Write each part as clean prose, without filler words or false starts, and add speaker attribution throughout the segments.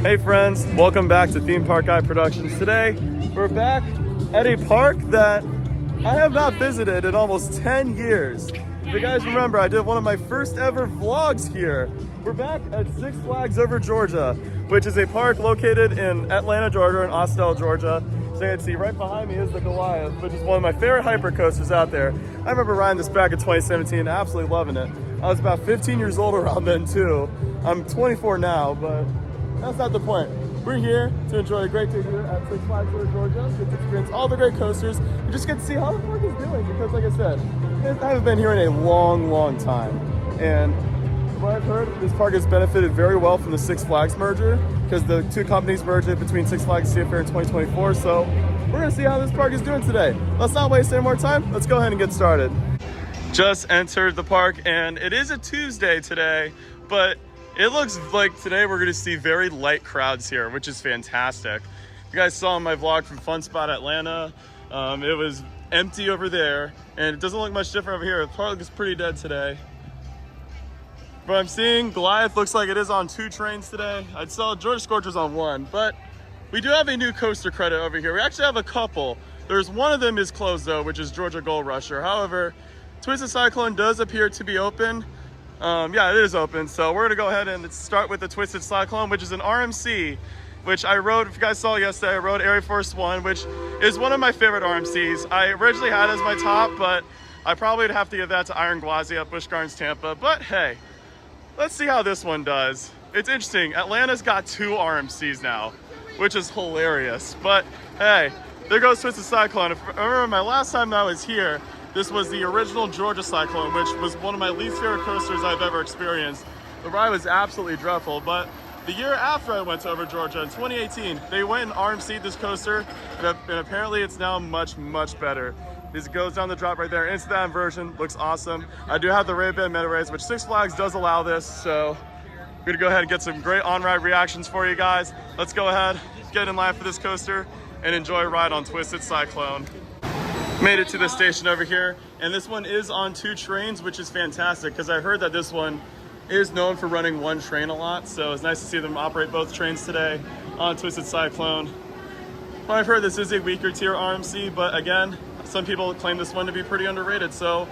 Speaker 1: Hey friends, welcome back to Theme Park Guy Productions. Today, we're back at a park that I have not visited in almost 10 years. If you guys remember, I did one of my first ever vlogs here. We're back at Six Flags Over Georgia, which is a park located in Atlanta, Georgia, and Austell, Georgia. So you can see right behind me is the Goliath, which is one of my favorite hyper coasters out there. I remember riding this back in 2017, absolutely loving it. I was about 15 years old around then too. I'm 24 now, but that's not the point. We're here to enjoy a great day here at Six Flags Over Georgia, get to experience all the great coasters, and just get to see how the park is doing, because like I said, I haven't been here in a long time. And what I've heard, this park has benefited very well from the Six Flags merger, because the two companies merged it between Six Flags and Cedar Fair in 2024, so we're gonna see how this park is doing today. Let's not waste any more time, let's go ahead and get started. Just entered the park, and it is a Tuesday today, but it looks like today we're going to see very light crowds here, which is fantastic. You guys saw my vlog from Fun Spot Atlanta. It was empty over there, and it doesn't look much different over here. The park looks pretty dead today. But I'm seeing Goliath looks like it is on 2 trains today. I'd saw Georgia Scorchers on 1, but we do have a new coaster credit over here. We actually have a couple. There's one of them is closed though, which is Georgia Gold Rusher. However, Twisted Cyclone does appear to be open. Yeah, it is open. So we're gonna go ahead and start with the Twisted Cyclone, which is an RMC, which I rode, if you guys saw yesterday, I rode Air Force One, which is one of my favorite RMCs. I originally had it as my top, but I probably would have to give that to Iron Gwazi at Busch Gardens Tampa. But hey, let's see how this one does. It's interesting, Atlanta's got 2 RMCs now, which is hilarious. But hey, there goes Twisted Cyclone. If I remember my last time that I was here, this was the original Georgia Cyclone, which was one of my least favorite coasters I've ever experienced. The ride was absolutely dreadful, but the year after I went to over Georgia, in 2018, they went and RMC'd this coaster, and apparently it's now much better. This goes down the drop right there into that inversion, looks awesome. I do have the Ray-Ban Meta Rays, which Six Flags does allow this, so we're gonna go ahead and get some great on-ride reactions for you guys. Let's go ahead, get in line for this coaster, and enjoy a ride on Twisted Cyclone. Made it to the station over here, and this one is on 2 trains, which is fantastic because I heard that this one is known for running 1 train a lot, so it's nice to see them operate both trains today on Twisted Cyclone. Well, I've heard this is a weaker tier RMC, but again, some people claim this one to be pretty underrated, so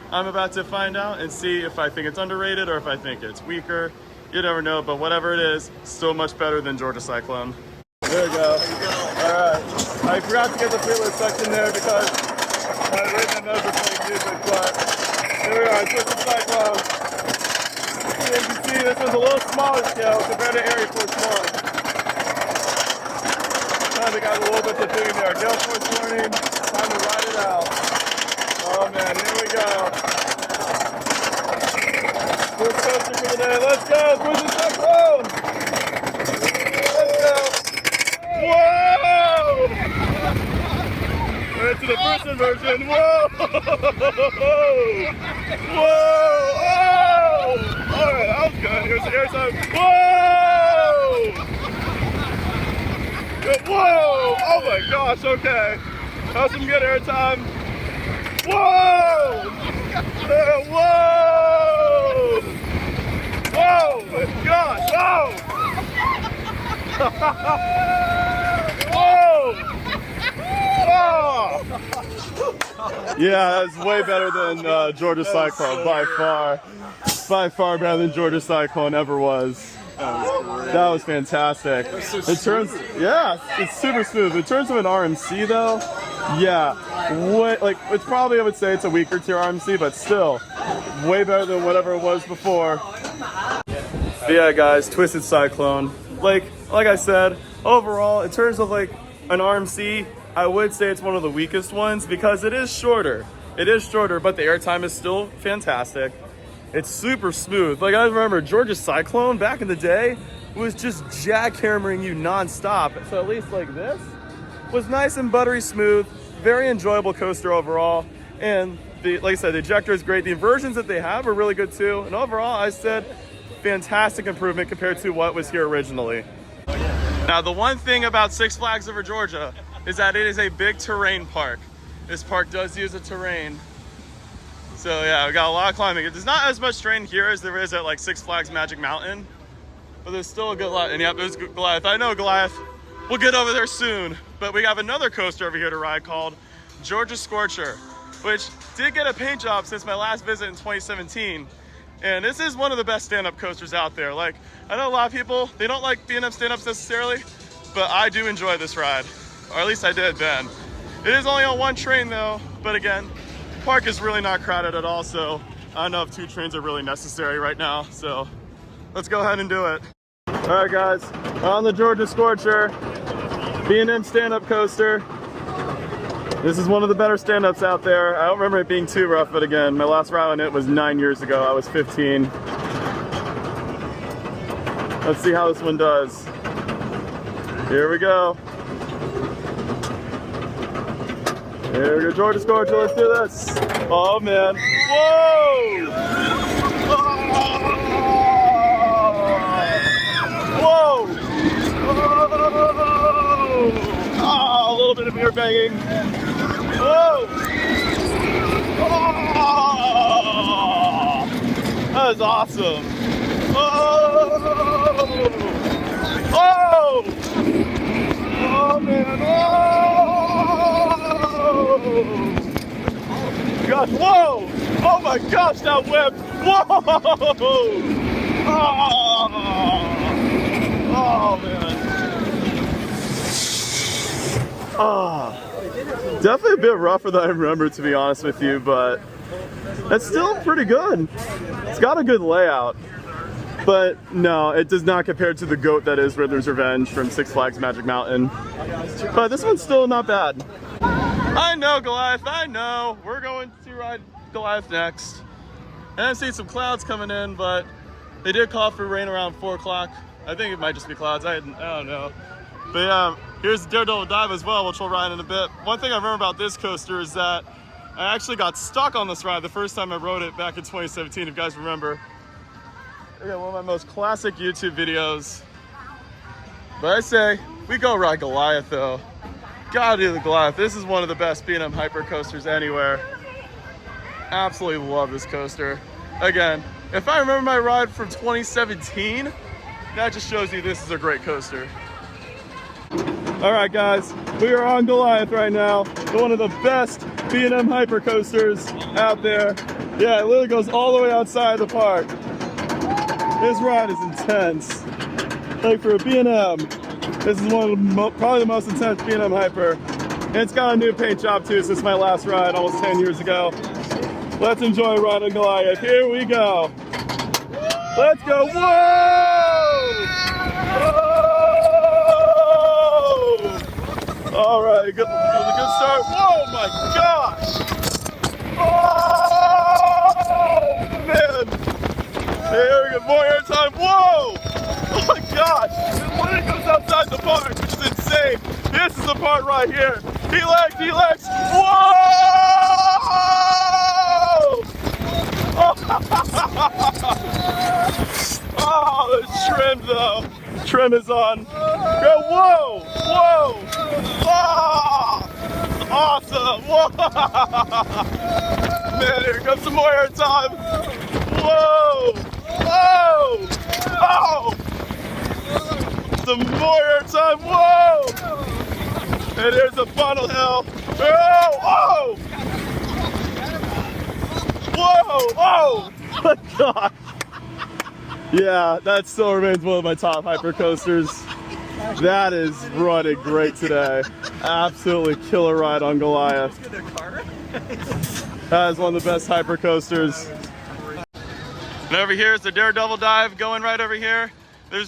Speaker 1: I'm about to find out and see if I think it's underrated or if I think it's weaker. You never know, but whatever it is, still much better than Georgia Cyclone. There we go. All right. I forgot to get the playlist section there because my Ray-Ban knows we're playing music, but here we are, Twisted Cyclone. As you can see, this was a little smaller scale compared to Air Force One. Kind of got a little bit to do there. Gale force warning, time to ride it out. Oh man, here we go. First coaster for the day. Let's go, Twisted Cyclone! Whoa! Right to the first inversion. Whoa! Whoa! Oh! Alright, that was good. Here's the air time. Whoa! Whoa! Oh my gosh, okay. That was some good air time. Whoa! Whoa! Oh my gosh! Oh! Oh! Yeah, that's way better than Georgia Cyclone, by far. By far better than Georgia Cyclone ever was. That was fantastic. In terms, yeah, it's super smooth. In terms of an RMC though, yeah, it's probably, I would say it's a weaker tier RMC, but still, way better than whatever it was before. But yeah guys, Twisted Cyclone. Like I said, overall, in terms of like an RMC, I would say it's one of the weakest ones because it is shorter. It is shorter, but the airtime is still fantastic. It's super smooth. Like I remember Georgia Cyclone back in the day was just jackhammering you non-stop. So at least like this was nice and buttery smooth, very enjoyable coaster overall. And like I said, the ejector is great. The inversions that they have are really good too. And overall, I said fantastic improvement compared to what was here originally. Now, the one thing about Six Flags Over Georgia is that it is a big terrain park. This park does use a terrain. So yeah, we got a lot of climbing. There's not as much terrain here as there is at like Six Flags Magic Mountain. but there's still a Goliath. And yep, there's Goliath. I know Goliath. We'll get over there soon. But we have another coaster over here to ride called Georgia Scorcher, which did get a paint job since my last visit in 2017. And this is one of the best stand-up coasters out there. Like, I know a lot of people, they don't like B&M stand-ups necessarily, but I do enjoy this ride, or at least I did then. It is only on one train though, but again, the park is really not crowded at all, so I don't know if 2 trains are really necessary right now, so let's go ahead and do it. All right guys, on the Georgia Scorcher, B&M stand-up coaster. This is one of the better stand-ups out there. I don't remember it being too rough, but again, my last ride on it was 9 years ago. I was 15. Let's see how this one does. Here we go. Here we go, Georgia Scorcher, let's do this. Oh man, whoa! Whoa! Oh, a little bit of ear banging. Whoa! Oh, that is awesome. Oh! Oh! Oh man! Oh! Gosh! Whoa! Oh my gosh! That whip! Whoa! Oh! Oh man! Ah. Definitely a bit rougher than I remember, to be honest with you, but it's still pretty good. It's got a good layout, but no, it does not compare to the GOAT that is Riddler's Revenge from Six Flags Magic Mountain. But this one's still not bad. I know, Goliath, I know. We're going to ride Goliath next. And I see some clouds coming in, but they did call for rain around 4 o'clock. I think it might just be clouds, I don't know. But yeah, here's the Daredevil Dive as well, which we'll ride in a bit. One thing I remember about this coaster is that I actually got stuck on this ride the first time I rode it back in 2017, if you guys remember. Yeah, one of my most classic YouTube videos. But I say, we go ride Goliath though. Gotta do the Goliath. This is one of the best B&M hyper coasters anywhere. Absolutely love this coaster. Again, if I remember my ride from 2017, that just shows you this is a great coaster. All right, guys, we are on Goliath right now. One of the best B&M hyper coasters out there. Yeah, it literally goes all the way outside the park. This ride is intense. Like for a B&M, this is one of the probably the most intense B&M hyper. And it's got a new paint job too since my last ride almost 10 years ago. Let's enjoy riding Goliath. Here we go. Let's go. Whoa! Whoa! All right, good, that was a good start. Whoa, my gosh! Oh, man! Here we go, more air time. Whoa! Oh my gosh! When it goes outside the park, which is insane. This is the part right here. Helix, helix! Whoa! Oh, the trim though. Trim is on. Go, whoa! Whoa! Oh, awesome! Whoa! Man, here comes some more air time. Whoa! Whoa! Oh! Some more air time. Whoa! And here's the final hill. Oh! Whoa! Whoa! Oh! My God! Yeah, that still remains one of my top hyper coasters. That is running great today. Absolutely killer ride on Goliath. That is one of the best hyper coasters. And over here is the Daredevil Dive going right over here.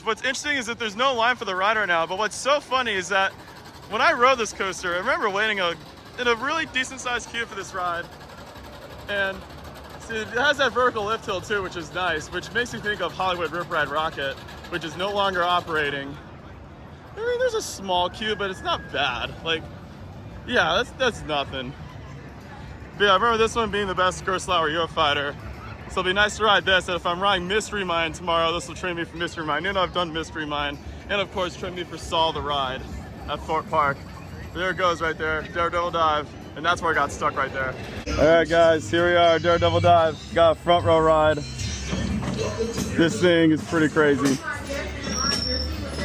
Speaker 1: What's interesting is that there's no line for the rider now, but what's so funny is that when I rode this coaster, I remember waiting in a really decent sized queue for this ride. And see, it has that vertical lift hill too, which is nice, which makes me think of Hollywood Rip Ride Rocket, which is no longer operating. I mean, there's a small queue, but it's not bad. Like, yeah, that's nothing. But yeah, I remember this one being the best Gerstlauer Eurofighter. So it'll be nice to ride this, and if I'm riding Mystery Mine tomorrow, this will train me for Mystery Mine. You know I've done Mystery Mine, and of course train me for Saul the Ride at Fort Park. There it goes right there, Daredevil Dive, and that's where I got stuck right there. All right guys, here we are, Daredevil Dive. Got a front row ride. This thing is pretty crazy.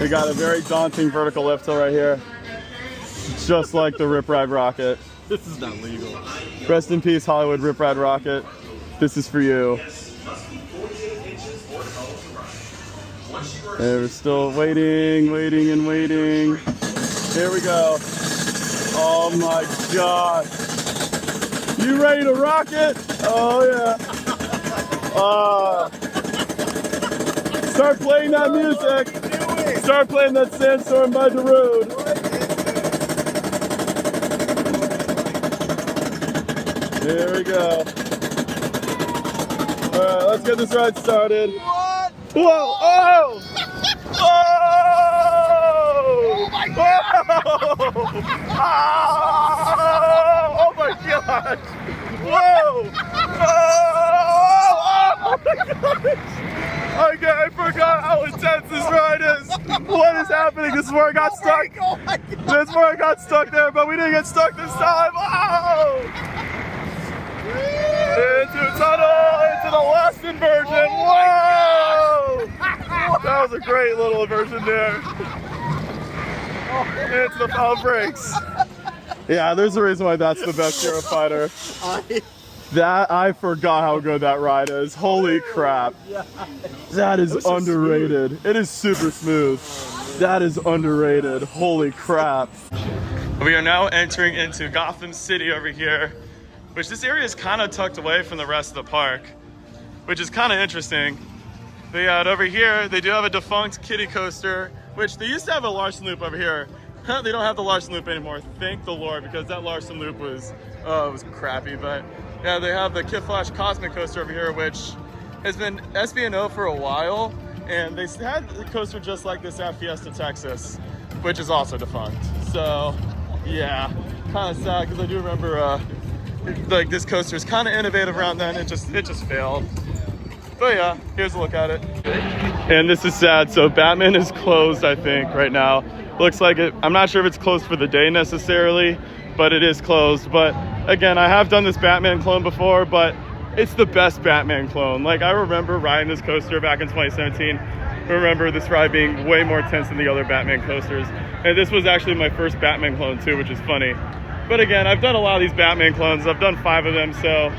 Speaker 1: We got a very daunting vertical lift hill right here. Just like the Rip Ride Rocket.
Speaker 2: This is not legal.
Speaker 1: Rest in peace, Hollywood Rip Ride Rocket. This is for you. And we're still waiting, waiting, and waiting. Here we go. Oh my God. You ready to rock it? Oh yeah. Start playing that music. Start playing that Sandstorm by Darude. Here we go. All right, let's get this ride started.
Speaker 2: What?
Speaker 1: Whoa! Oh! Oh!
Speaker 2: Oh my God!
Speaker 1: Oh my gosh! Whoa! Oh my gosh! Okay, I forgot how intense this ride is. What is happening? This is where I got stuck. This is where I got stuck there, but we didn't get stuck this time. Oh! Into a tunnel, into the last inversion. Whoa! That was a great little inversion there. Into the foul brakes. Yeah, there's a reason why that's the best Eurofighter. That, I forgot how good that ride is. Holy crap. That is underrated. It is super smooth. That is underrated. Holy crap. We are now entering into Gotham City over here, which this area is kind of tucked away from the rest of the park, which is kind of interesting. But yeah, over here, they do have a defunct kiddie coaster, which they used to have a Larson Loop over here. They don't have the Larson Loop anymore, thank the Lord, because that Larson Loop was, it was crappy. But yeah, they have the Kid Flash Cosmic Coaster over here, which has been SB&O for a while, and they had a coaster just like this at Fiesta Texas, which is also defunct. So yeah, kind of sad, because I do remember like this coaster is kind of innovative around then. It just failed. But yeah, here's a look at it. And this is sad. So Batman is closed, I think, right now. Looks like it. I'm not sure if it's closed for the day necessarily, but it is closed. But again, I have done this Batman clone before, but it's the best Batman clone. Like, I remember riding this coaster back in 2017. I remember this ride being way more intense than the other Batman coasters. And this was actually my first Batman clone too, which is funny. But again, I've done a lot of these Batman clones. I've done 5 of them, so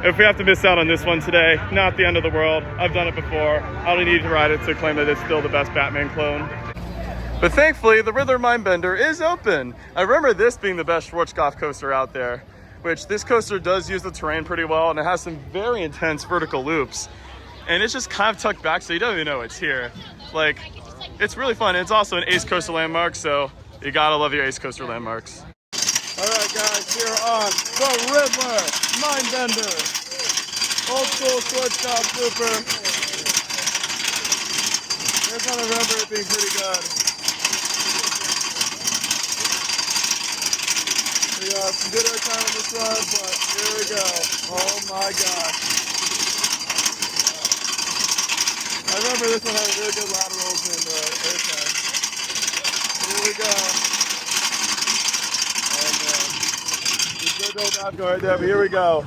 Speaker 1: if we have to miss out on this one today, not the end of the world. I've done it before. I don't need to ride it to claim that it's still the best Batman clone. But thankfully, the Riddler Mindbender is open. I remember this being the best Schwarzkopf coaster out there, which this coaster does use the terrain pretty well, and it has some very intense vertical loops. And it's just kind of tucked back, so you don't even know it's here. Like, it's really fun. It's also an Ace Coaster landmark, so you gotta love your Ace Coaster landmarks. All right, guys, here on the Riddler Mindbender. Old school Schwarzkopf Super. Here's how I remember it being pretty good. We got some good air time on this ride, but here we go. Oh my gosh. I remember this one had really good laterals and air time. Here we go. Not going right there, but here we go.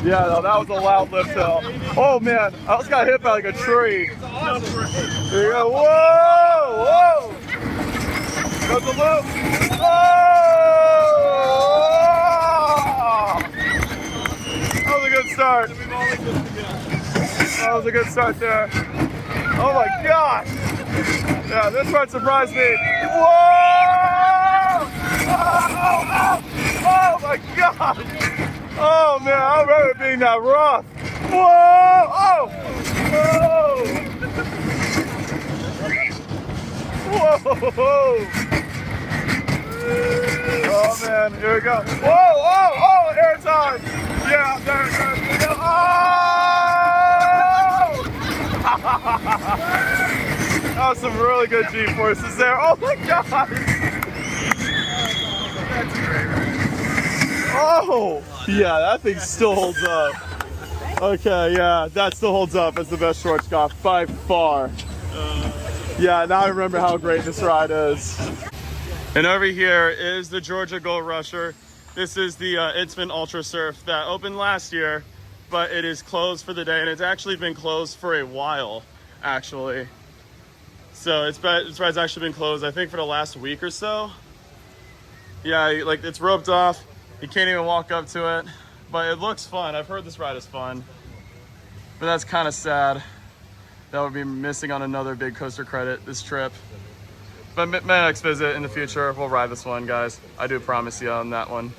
Speaker 1: Yeah, no, that was a loud lift hill. Oh man, I almost got hit by like a tree. Here we go. Whoa, whoa. Goes the loop. Oh! That was a good start. That was a good start there. Oh my gosh. Yeah, this one surprised me. Whoa! Oh my God! Oh man, I remember it being that rough. Whoa! Oh! Whoa! Whoa! Oh man, here we go. Whoa! Oh! Oh! Air time! Yeah, there it goes. Oh! That was some really good G-forces there. Oh my God! That's great. Oh, yeah, that thing still holds up. Okay, yeah, that still holds up as the best Schwarzkopf by far. Yeah, now I remember how great this ride is. And over here is the Georgia Gold Rusher. This is the Itzman Ultra Surf that opened last year, but it is closed for the day, and it's actually been closed for a while, actually. So this ride's actually been closed, I think, for the last week or so. Yeah, like it's roped off. You can't even walk up to it, but it looks fun. I've heard this ride is fun, but that's kind of sad. That would be missing on another big coaster credit this trip. But my next visit in the future, we'll ride this one, guys. I do promise you on that one.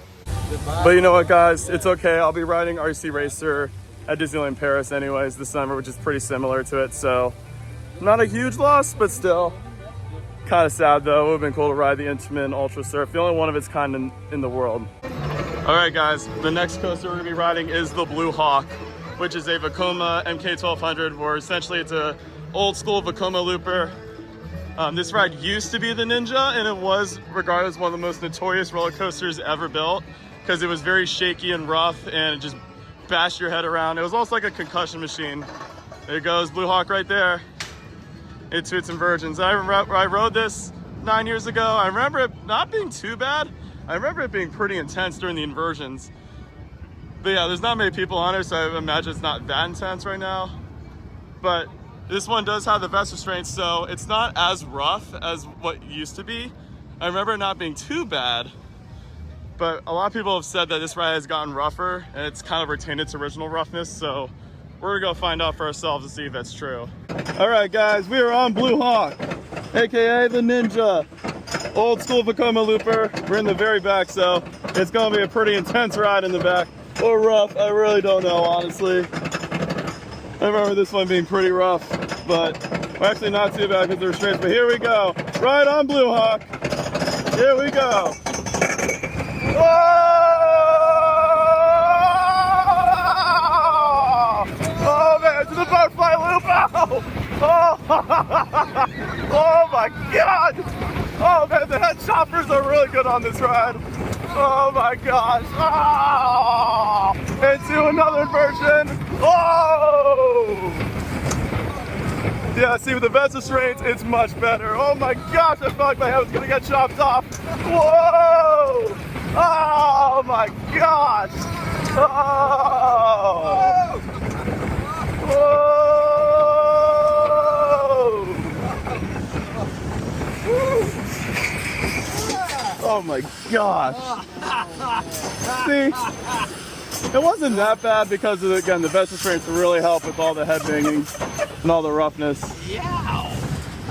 Speaker 1: But you know what, guys? It's okay. I'll be riding RC Racer at Disneyland Paris anyways this summer, which is pretty similar to it. So not a huge loss, but still kind of sad though. It would have been cool to ride the Intamin Ultra Surf, the only one of its kind in the world. All right, guys, the next coaster we're gonna be riding is the Blue Hawk, which is a Vekoma MK1200, where essentially it's a old school Vekoma looper. This ride used to be the Ninja, and it was regarded as one of the most notorious roller coasters ever built because it was very shaky and rough and it just bashed your head around. It was also like a concussion machine. There goes Blue Hawk right there into its inversions. I rode this 9 years ago. I remember it not being too bad. I remember it being pretty intense during the inversions. But yeah, there's not many people on it, so I imagine it's not that intense right now. But this one does have the vest restraints, so it's not as rough as what it used to be. I remember it not being too bad, but a lot of people have said that this ride has gotten rougher and it's kind of retained its original roughness, so we're gonna go find out for ourselves to see if that's true. All right, guys, we are on Blue Hawk, AKA the Ninja. Old school Vekoma looper. We're in the very back, so it's gonna be a pretty intense ride in the back. Or rough, I really don't know, honestly. I remember this one being pretty rough, but actually not too bad because they're straight. But here we go, right on Blue Hawk. Here we go. Oh, oh man, to the butterfly loop. Oh, oh my God. Oh man, the head choppers are really good on this ride. Oh my gosh. Oh, into another version. Oh! Yeah, see, with the vest restraints, it's much better. Oh my gosh, I felt like my head was gonna get chopped off. Whoa! Oh my gosh! Oh! Whoa! Oh my gosh! See? It wasn't that bad because, again, the vest restraints really help with all the head banging and all the roughness. Yeah.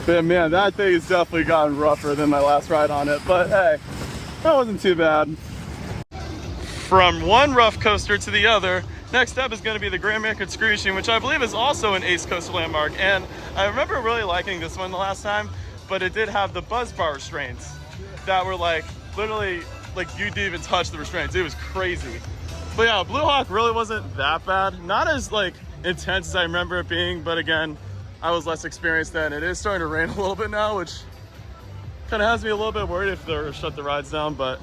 Speaker 1: But man, that thing has definitely gotten rougher than my last ride on it. But hey, that wasn't too bad. From one rough coaster to the other, next up is going to be the Great American Scream Machine, which I believe is also an Ace Coaster landmark. And I remember really liking this one the last time, but it did have the buzz bar restraints that were like literally like you didn't even touch the restraints. It was crazy. But yeah, Blue Hawk really wasn't that bad. Not as like intense as I remember it being, but again, I was less experienced then. It is starting to rain a little bit now, which kind of has me a little bit worried if they're shut the rides down. But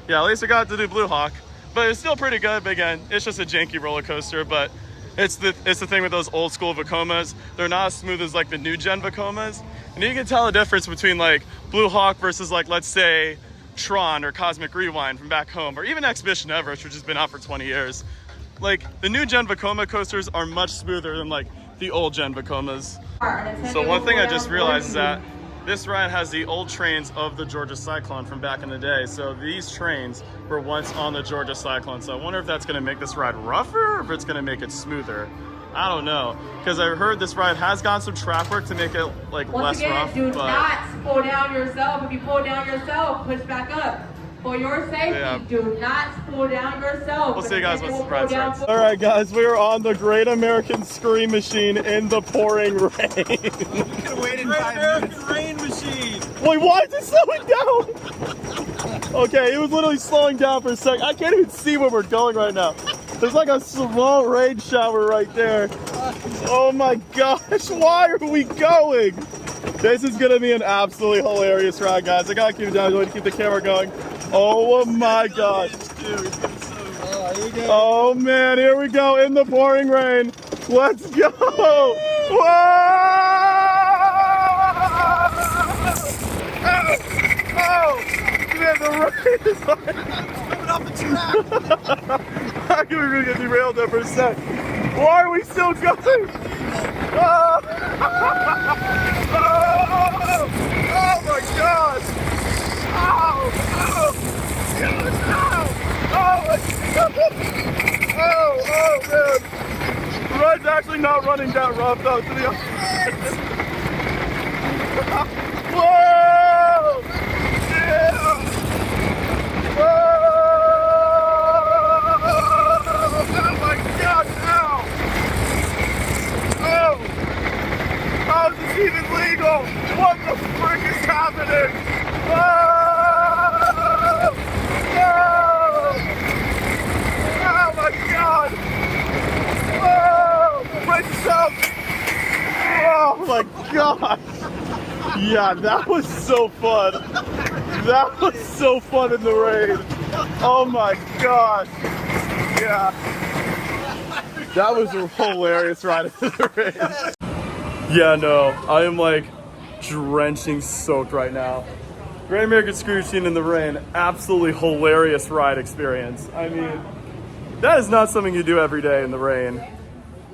Speaker 1: yeah, at least I got to do Blue Hawk. But it's still pretty good. But again, it's just a janky roller coaster. But it's the thing with those old school Vekomas. They're not as smooth as like the new gen Vekomas. And you can tell the difference between like Blue Hawk versus like, let's say, Tron or Cosmic Rewind from back home, or even Expedition Everest, which has been out for 20 years. Like the new gen Vekoma coasters are much smoother than like the old gen Vekomas. So one thing I just realized is that this ride has the old trains of the Georgia Cyclone from back in the day. So these trains were once on the Georgia Cyclone. So I wonder if that's gonna make this ride rougher or if it's gonna make it smoother. I don't know, because I heard this ride has gotten some track work to make it like less rough.
Speaker 3: Do not pull down yourself. If you pull down yourself, push back up. For your safety, do not pull down yourself.
Speaker 1: We'll see you guys once the ride starts. All right, guys, we are on the Great American Scream Machine in the pouring rain.
Speaker 2: You could have waited 5 minutes. Rain machine.
Speaker 1: Wait, why is it slowing down? Okay, it was literally slowing down for a second. I can't even see where we're going right now. There's like a small rain shower right there. Oh my gosh, why are we going? This is gonna be an absolutely hilarious ride, guys. I gotta keep it down to keep the camera going. Oh my gosh. Oh man, here we go in the pouring rain. Let's go. Whoa! Oh, man, the rain is like
Speaker 2: Coming off the track.
Speaker 1: I think we're gonna get derailed there for a sec. Why are we still going? Oh! Oh! Oh my God! Oh! Oh! Oh man! The ride's actually not running that rough though, to be honest. Whoa! Yeah! Whoa! Oh my God! Ow! Oh! How is this even legal? What the frick is happening? Whoa! No! Oh my God! Whoa! Brace yourself! Oh my God! Yeah, that was so fun. That was so fun in the rain. Oh my gosh. Yeah. That was a hilarious ride in the rain. Yeah, no, I am like drenching soaked right now. Great American Scream Machine in the rain, absolutely hilarious ride experience. I mean, that is not something you do every day in the rain.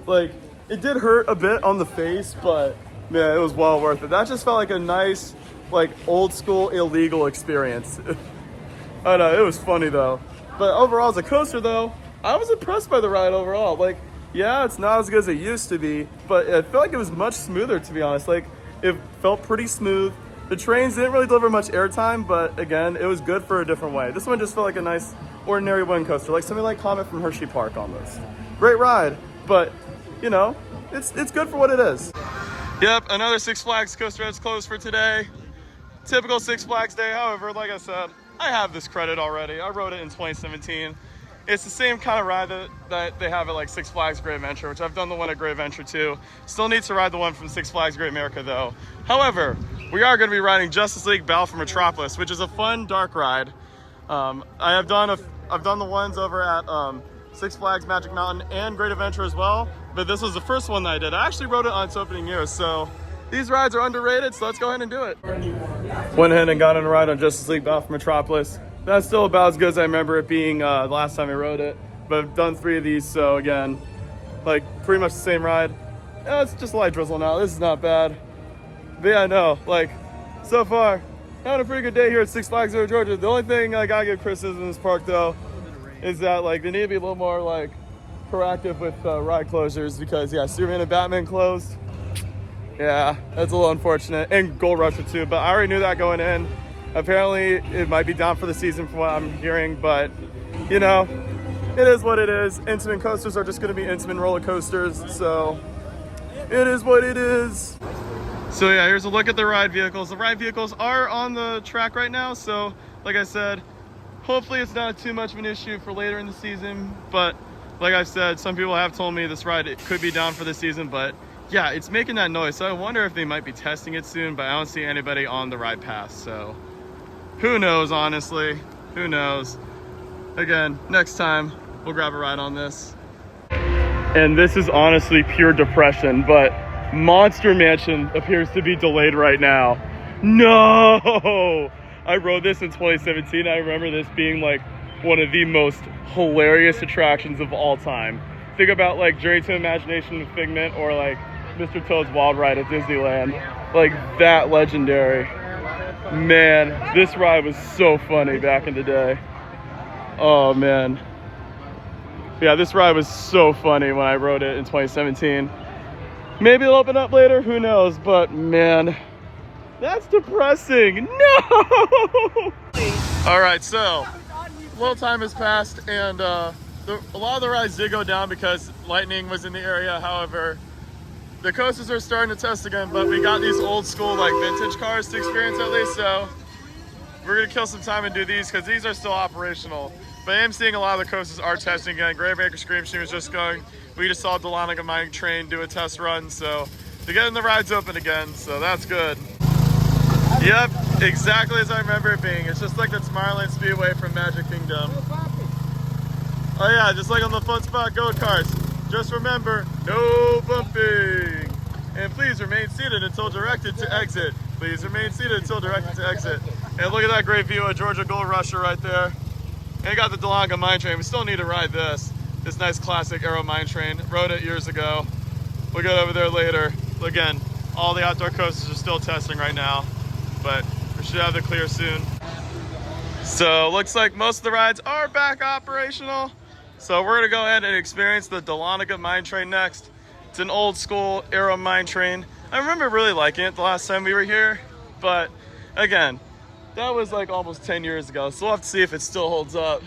Speaker 1: Like, it did hurt a bit on the face, but man, it was well worth it. That just felt like a nice, like old school illegal experience. I know, it was funny though. But overall, as a coaster though, I was impressed by the ride overall. Like, yeah, it's not as good as it used to be, but I feel like it was much smoother, to be honest. Like, it felt pretty smooth. The trains didn't really deliver much airtime, but again, it was good for a different way. This one just felt like a nice, ordinary wind coaster, like something like Comet from Hershey Park almost. Great ride, but you know, it's good for what it is. Yep, another Six Flags coaster that's closed for today. Typical Six Flags day, however, like I said, I have this credit already. I rode it in 2017. It's the same kind of ride that they have at like Six Flags Great Adventure, which I've done the one at Great Adventure too. Still need to ride the one from Six Flags Great America though. However, we are going to be riding Justice League Battle for Metropolis, which is a fun dark ride. I've done the ones over at Six Flags Magic Mountain and Great Adventure as well, but this was the first one that I did. I actually rode it on its opening year, so these rides are underrated, so let's go ahead and do it. Went ahead and got on a ride on Justice League Battle for Metropolis. That's still about as good as I remember it being the last time I rode it, but I've done 3 of these, so again, like pretty much the same ride. Yeah, it's just a light drizzle now. This is not bad. But yeah, no, like so far, having a pretty good day here at Six Flags Over Georgia. The only thing I gotta give criticism in this park though is that like they need to be a little more like proactive with ride closures, because yeah, Superman and Batman closed. Yeah, that's a little unfortunate, and Gold Rusher too. But I already knew that going in. Apparently, it might be down for the season from what I'm hearing, but you know, it is what it is. Intamin coasters are just going to be Intamin roller coasters, so it is what it is. So yeah, here's a look at the ride vehicles. The ride vehicles are on the track right now, so like I said, hopefully it's not too much of an issue for later in the season. But like I said, some people have told me this ride, it could be down for the season, but yeah, it's making that noise. So I wonder if they might be testing it soon, but I don't see anybody on the ride pass, so who knows, honestly, who knows. Again, next time we'll grab a ride on this. And this is honestly pure depression, but Monster Mansion appears to be delayed right now. No! I rode this in 2017. I remember this being like one of the most hilarious attractions of all time. Think about like Journey to Imagination with Figment, or like Mr. Toad's Wild Ride at Disneyland. Like that legendary. Man, this ride was so funny back in the day. Oh man. Yeah, this ride was so funny when I rode it in 2017. Maybe it'll open up later, who knows, but man, that's depressing. No! All right, so a little time has passed, and a lot of the rides did go down because lightning was in the area. However, the coasters are starting to test again, but we got these old school like vintage cars to experience at least, so we're gonna kill some time and do these because these are still operational. But I am seeing a lot of the coasters are testing again. Great American Scream Machine was just going. We just saw Dahlonega Mine Train do a test run, so they're getting the rides open again, so that's good. Yep, exactly as I remember it being. It's just like the Tomorrowland Speedway from Magic Kingdom. Oh yeah, just like on the Fun Spot go-karts. Just remember, no bumping. And please remain seated until directed to exit. Please remain seated until directed to exit. And look at that great view of Georgia Gold Rusher right there. And you got the Dahlonega Mine Train. We still need to ride this nice classic Aero Mine Train. Rode it years ago. We'll get over there later. Again, All the outdoor coasters are still testing right now, but we should have the clear soon. So looks like most of the rides are back operational. So we're gonna go ahead and experience the Dahlonega Mine Train next. It's an old school Arrow mine train. I remember really liking it the last time we were here, but again, that was like almost 10 years ago. So we'll have to see if it still holds up.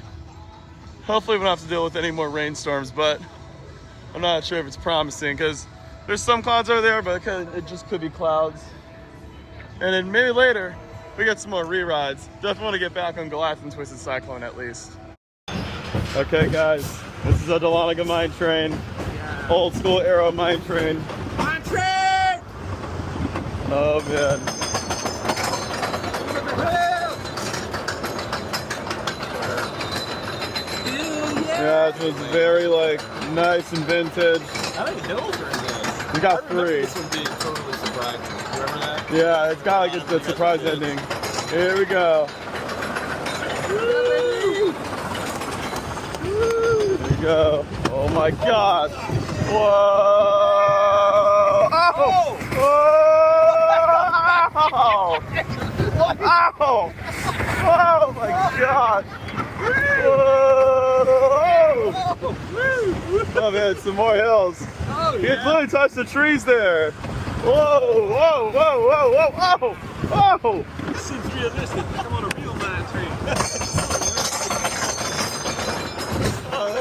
Speaker 1: Hopefully we don't have to deal with any more rainstorms, but I'm not sure if it's promising because there's some clouds over there, but it just could be clouds. And then maybe later, we get some more re-rides. Definitely want to get back on Goliath and Twisted Cyclone at least. Okay guys, this is a Dahlonega Mine Train. Yeah. Old school Arrow mine train.
Speaker 2: Mine train!
Speaker 1: Oh man. Yeah, this was very like nice and vintage.
Speaker 2: How many hills are in this?
Speaker 1: We got 3.
Speaker 2: This one being totally surprising. Remember that?
Speaker 1: Yeah, it's got like a surprise ending. Here we go. Here we go. Oh my gosh. Whoa! Oh! Whoa! Ow! Oh my gosh! Whoa! Oh man, some more hills.
Speaker 2: Oh,
Speaker 1: You can literally touch the trees there. Whoa! Whoa! Whoa! Whoa! Whoa! Whoa! Whoa!
Speaker 2: This seems realistic. I'm on a real mine train.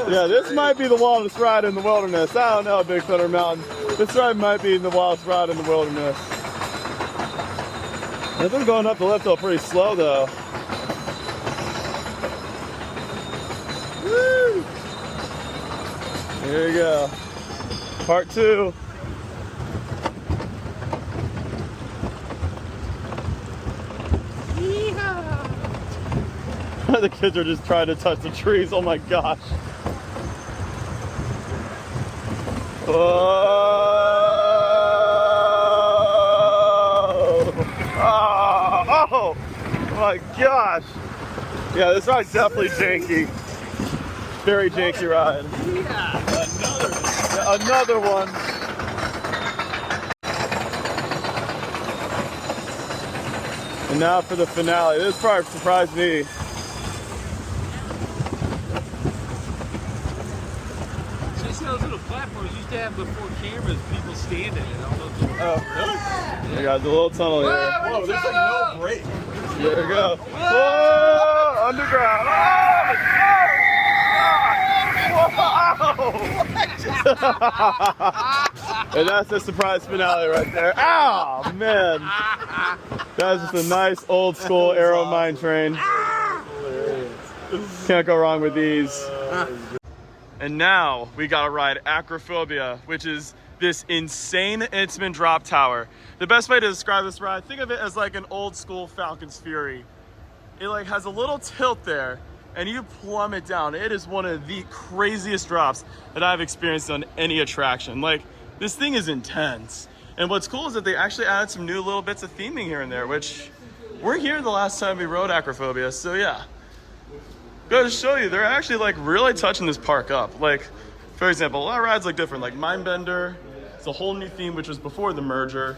Speaker 1: Yeah, this might be the wildest ride in the wilderness. I don't know, Big Thunder Mountain. This ride might be the wildest ride in the wilderness. I think going up the lift hill pretty slow though. Woo! Here you go. Part 2. The kids are just trying to touch the trees. Oh my gosh. Whoa! Oh my gosh. Yeah, this ride's definitely janky. Very janky ride.
Speaker 2: Yeah,
Speaker 1: Another one. And now for the finale. This part surprised me.
Speaker 2: Those little platforms used to have before cameras, people standing and all those.
Speaker 1: Oh, really? We got the little tunnel here.
Speaker 2: Whoa, there's like no break.
Speaker 1: There we go. Whoa! Underground. Whoa! And that's the surprise finale right there. Ow, man. That was just a nice old school Arrow mine train. Can't go wrong with these. And now we gotta ride Acrophobia, which is this insane Intamin drop tower. The best way to describe this ride, think of it as like an old school Falcon's Fury. It like has a little tilt there and you plummet down. It is one of the craziest drops that I've experienced on any attraction. Like, this thing is intense. And what's cool is that they actually added some new little bits of theming here and there, which we're here the last time we rode Acrophobia, so yeah. Gotta show you, they're actually like really touching this park up. Like, for example, a lot of rides look different, like Mindbender, it's a whole new theme, which was before the merger.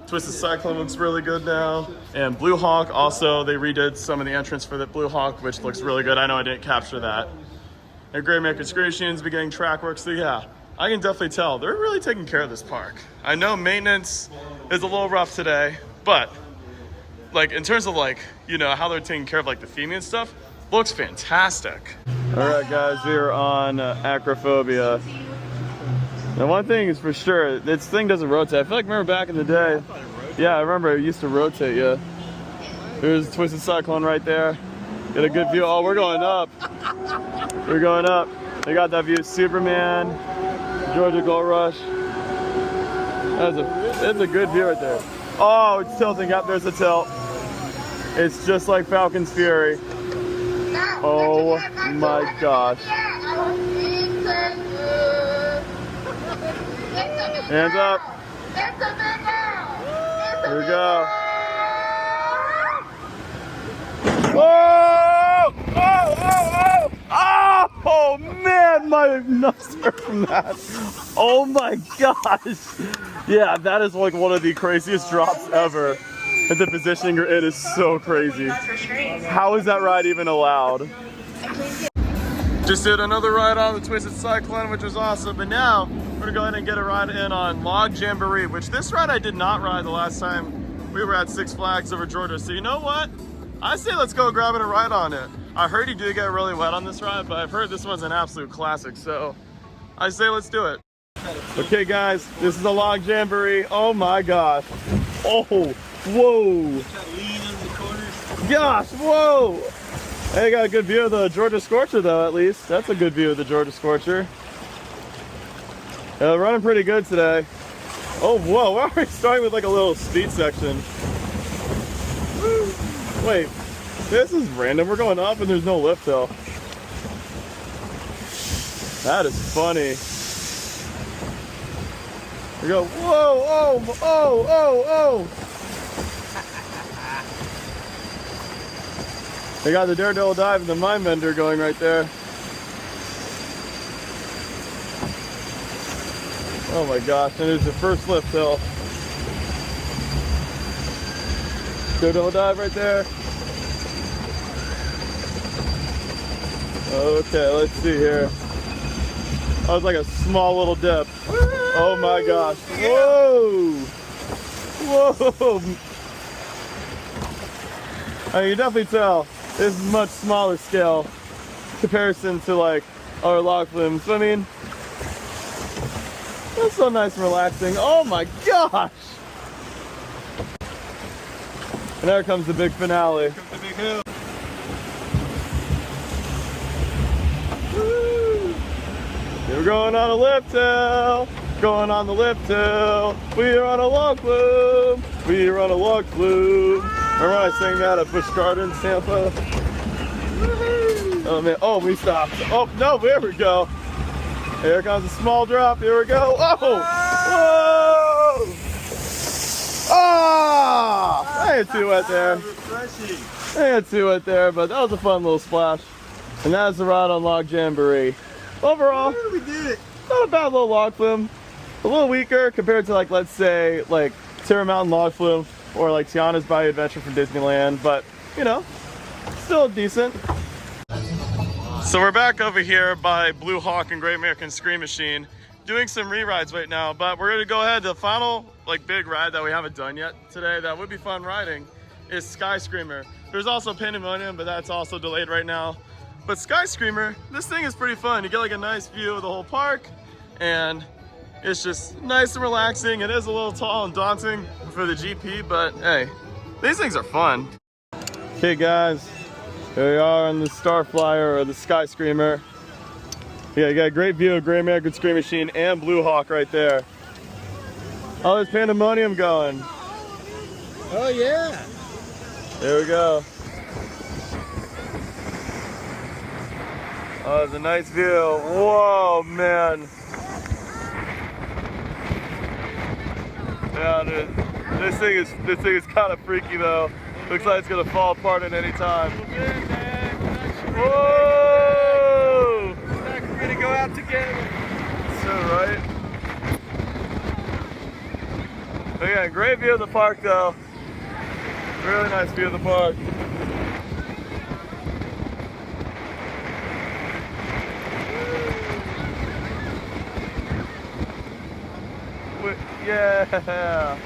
Speaker 1: Twisted Cyclone looks really good now. And Blue Hawk, also, they redid some of the entrance for the Blue Hawk, which looks really good. I know I didn't capture that. And Great American Screeching's beginning track work, so yeah, I can definitely tell they're really taking care of this park. I know maintenance is a little rough today, but like in terms of like, you know, how they're taking care of like the theming and stuff, looks fantastic. All right, guys, we are on Acrophobia. Now, one thing is for sure, this thing doesn't rotate. I feel like, remember back in the day, yeah, I remember it used to rotate, yeah. There's Twisted Cyclone right there. Get a good view. Oh, we're going up. We're going up. They got that view of Superman, Georgia Gold Rush. That's a good view right there. Oh, it's tilting up. There's a tilt. It's just like Falcon's Fury. Oh my gosh. Hands up. Here we go. Whoa! Oh, oh, oh! Oh, man! man, my nuts hurt from that. Oh my gosh. Yeah, that is like one of the craziest drops ever. And the positioning you're in is so crazy. How is that ride even allowed? Just did another ride on the Twisted Cyclone, which was awesome. But now we're gonna go ahead and get a ride in on Log Jamboree, which this ride I did not ride the last time we were at Six Flags over Georgia. So you know what? I say let's go grab it a ride on it. I heard he did get really wet on this ride, but I've heard this one's an absolute classic. So I say let's do it. Okay guys, this is the Log Jamboree. Oh my gosh. Oh, whoa. Gosh, whoa. Hey, got a good view of the Georgia Scorcher though, at least. That's a good view of the Georgia Scorcher. Running pretty good today. Oh, whoa, we're already starting with like a little speed section. Wait, this is random. We're going up and there's no lift hill. That is funny. We go, whoa, oh, oh, oh, oh. They got the Daredevil Dive and the Mind Bender going right there. Oh my gosh, and there's the first lift hill. Daredevil Dive right there. Okay, let's see here. That was like a small little dip. Oh my gosh. Whoa! Whoa! I mean, you definitely tell this is much smaller scale comparison to like our log flumes. I mean, that's so nice and relaxing. Oh my gosh! And there comes the big finale.
Speaker 2: Here comes the big hill.
Speaker 1: We're going on a lift hill. Going on the lift hill. We are on a log flume. We are on a log flume. Remember when I sang that at Busch Gardens, Tampa? Oh man, oh, we stopped. Oh, no, there we go. Here comes a small drop, here we go. Oh, whoa! Ah! I ain't too wet there. I ain't too wet there, but that was a fun little splash. And that's the ride on Log Jamboree. Overall,
Speaker 2: we did it.
Speaker 1: not a bad little log flume. A little weaker compared to like, let's say, like Terra Mountain Log Flume or like Tiana's Bayou Adventure from Disneyland, but you know, still decent. So we're back over here by Blue Hawk and Great American Scream Machine doing some re-rides right now, but we're gonna go ahead. The final like big ride that we haven't done yet today that would be fun riding is Sky Screamer. There's also Pandemonium, but that's also delayed right now. But Sky Screamer, this thing is pretty fun. You get like a nice view of the whole park and it's just nice and relaxing. It is a little tall and daunting for the GP, but hey, these things are fun. Okay guys, here we are on the Star Flyer or the Sky Screamer. Yeah, you got a great view of Great American Scream Machine and Blue Hawk right there. Oh, there's Pandemonium going.
Speaker 2: Oh yeah.
Speaker 1: There we go. Oh, it's a nice view. Whoa, man. Yeah, dude. This thing is kind of freaky though. Looks like it's gonna fall apart at any time. Whoa!
Speaker 2: We're gonna go out together.
Speaker 1: So right. But yeah, great view of the park though. Really nice view of the park. Yeah.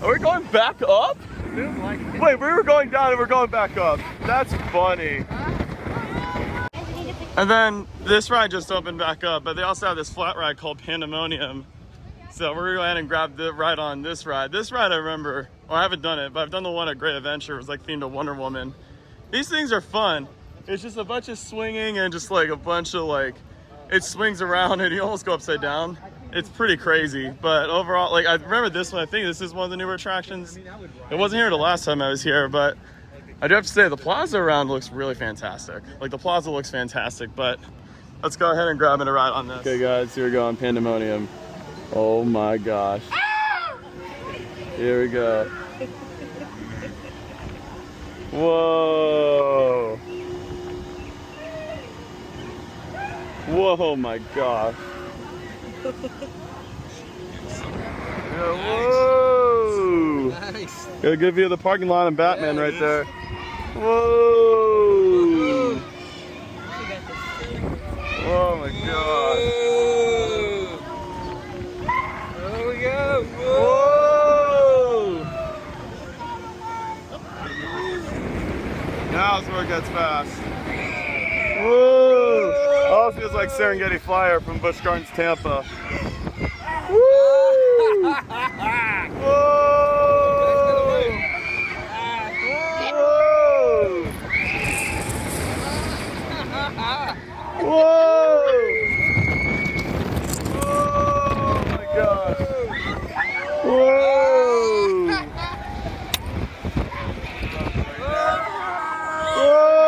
Speaker 1: Are we going back up? Wait, we were going down and we're going back up. That's funny. And then this ride just opened back up, but they also have this flat ride called Pandemonium. So we're gonna go ahead and grab the ride on this ride. This ride I remember, well I haven't done it, but I've done the one at Great Adventure. It was like themed to Wonder Woman. These things are fun. It's just a bunch of swinging and just like a bunch of like, it swings around and you almost go upside down. It's pretty crazy, but overall, like I remember this one, I think this is one of the newer attractions. It wasn't here the last time I was here, but I do have to say the plaza around looks really fantastic. Like the plaza looks fantastic, but let's go ahead and grab it a ride on this. Okay guys, here we go on Pandemonium. Oh my gosh. Here we go. Whoa. Whoa, my gosh. Whoa.
Speaker 2: Nice.
Speaker 1: Got a good view of the parking lot and Batman right there. Whoa. Oh my god.
Speaker 2: There we go.
Speaker 1: Whoa. Now is where it gets fast. Whoa. Oh, it feels like Serengeti Flyer from Busch Gardens, Tampa. Woo. Whoa! Oh my god! Whoa! Whoa!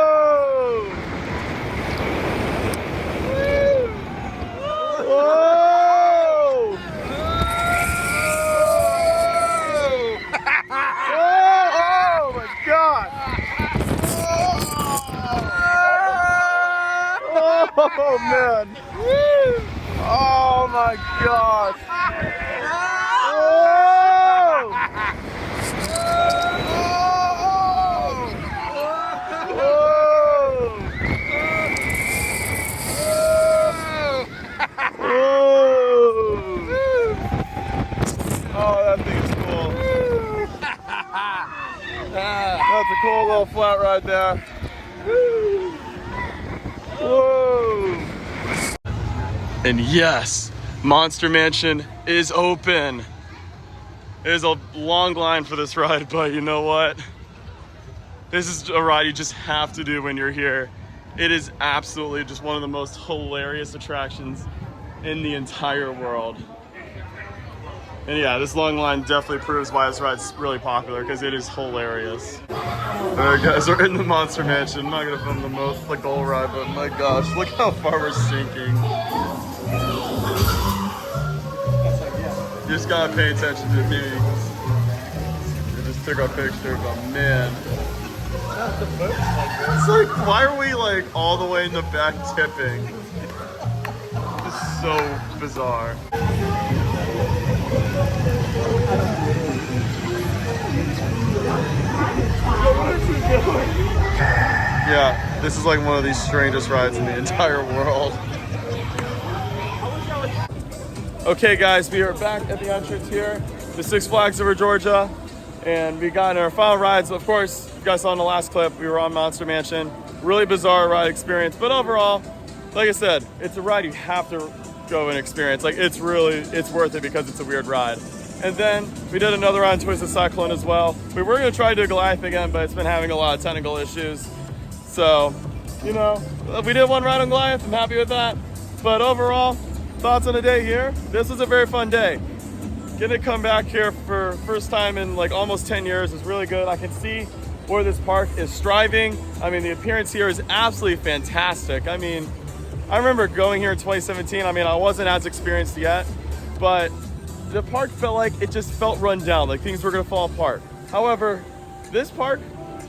Speaker 1: Whoa! Oh my god! Oh man! Oh my gosh! Oh, that thing is cool. That's a cool little flat ride there. Whoa! And yes, Monster Mansion is open. It is a long line for this ride, but you know what? This is a ride you just have to do when you're here. It is absolutely just one of the most hilarious attractions in the entire world. And yeah, this long line definitely proves why this ride's really popular, because it is hilarious. Alright guys, we're in the Monster Mansion. I'm not gonna film the most like the whole ride, but my gosh, look how far we're sinking. You just gotta pay attention to me. We just took our picture, but man. It's like, why are we like all the way in the back tipping? This is so bizarre. Yeah, this is like one of the strangest rides in the entire world. Okay guys, we are back at the entrance here, the Six Flags Over Georgia, and we got in our final rides. Of course, you guys saw in the last clip, we were on Monster Mansion. Really bizarre ride experience, but overall, like I said, it's a ride you have to go and experience. Like it's worth it because it's a weird ride. And then we did another ride on Twisted Cyclone as well. We were gonna try to do Goliath again, but it's been having a lot of technical issues. So, you know, we did one ride on Goliath, I'm happy with that. But overall, thoughts on the day here? This was a very fun day. Getting to come back here for first time in like almost 10 years is really good. I can see where this park is striving. I mean, the appearance here is absolutely fantastic. I mean, I remember going here in 2017. I mean, I wasn't as experienced yet, but the park felt like it just felt run down, like things were gonna fall apart. However, this park,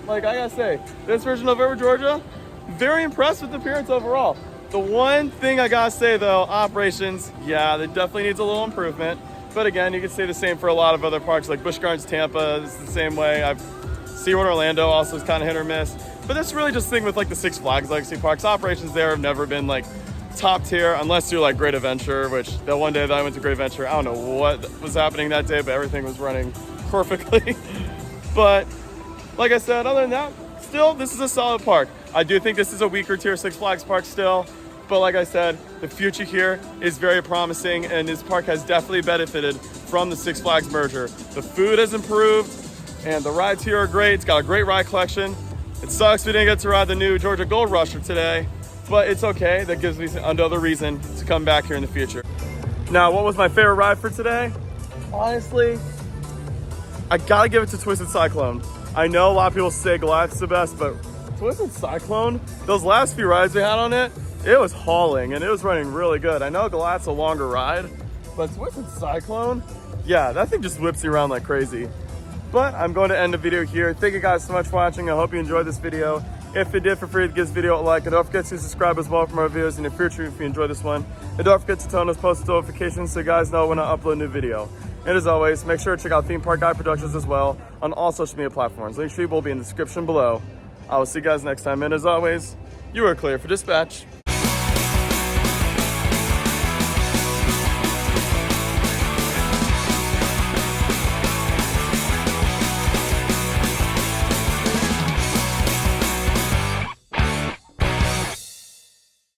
Speaker 1: like I gotta say, this version of Over Georgia, very impressed with the appearance overall. The one thing I gotta say though, operations, yeah, that definitely needs a little improvement. But again, you can say the same for a lot of other parks, like Busch Gardens Tampa is the same way. SeaWorld Orlando also is kind of hit or miss. But that's really just the thing with like the Six Flags Legacy Parks. Operations there have never been like top tier unless you're like Great Adventure, which that one day that I went to Great Adventure, I don't know what was happening that day, but everything was running perfectly. But like I said, other than that, still, this is a solid park. I do think this is a weaker tier Six Flags park still. But like I said, the future here is very promising, and this park has definitely benefited from the Six Flags merger. The food has improved, and the rides here are great. It's got a great ride collection. It sucks we didn't get to ride the new Georgia Gold Rusher today, but it's okay. That gives me another reason to come back here in the future. Now, what was my favorite ride for today? Honestly, I gotta give it to Twisted Cyclone. I know a lot of people say Goliath's the best, but Twisted Cyclone, those last few rides we had on it, it was hauling and it was running really good. I know Goliath's a longer ride, but what's it, Cyclone? Yeah, that thing just whips you around like crazy. But I'm going to end the video here. Thank you guys so much for watching. I hope you enjoyed this video. If you did, feel free to give this video a like, and don't forget to subscribe as well for more videos in the future if you enjoyed this one. And don't forget to turn on those post notifications so you guys know when I upload a new video. And as always, make sure to check out Theme Park Guy Productions as well on all social media platforms. Link tree will be in the description below. I will see you guys next time. And as always, you are clear for dispatch.